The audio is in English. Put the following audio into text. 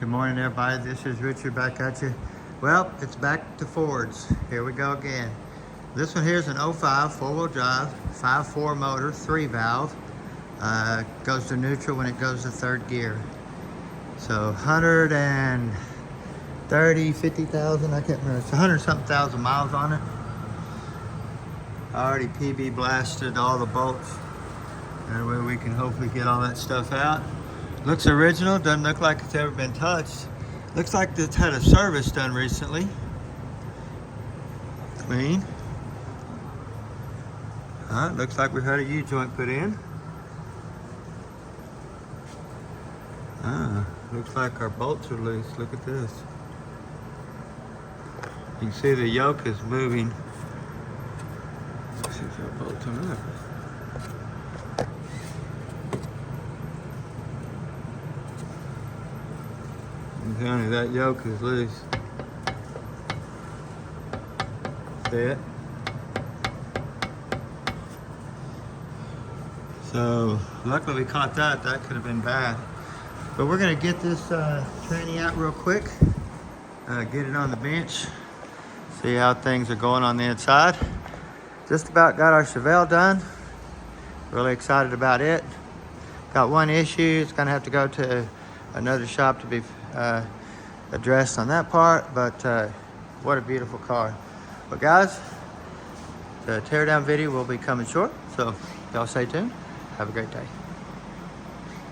Good morning, everybody. This is Richard back at you. Well, it's back to Fords. Here we go again. This one here is an 05 four-wheel drive, 5.4 motor, 3-valve. Goes to neutral when it goes to third gear. So 50,000, I can't remember. It's 100-something thousand miles on it. I already PB blasted all the bolts. That way we can hopefully get all that stuff out. Looks original, doesn't look like it's ever been touched. Looks like it's had a service done recently. Clean. Looks like we've had a U-joint put in. Looks like our bolts are loose. Look at this. You can see the yoke is moving. Let's see if that bolt's on up. I'm telling you, that yoke is loose. See it? So, luckily we caught that. That could have been bad. But we're gonna get this tranny out real quick. Get it on the bench. See how things are going on the inside. Just about got our Chevelle done. Really excited about it. Got one issue. It's gonna have to go to another shop to be addressed on that part, but what a beautiful car. But guys, the teardown video will be coming short, so y'all stay tuned. Have a great day.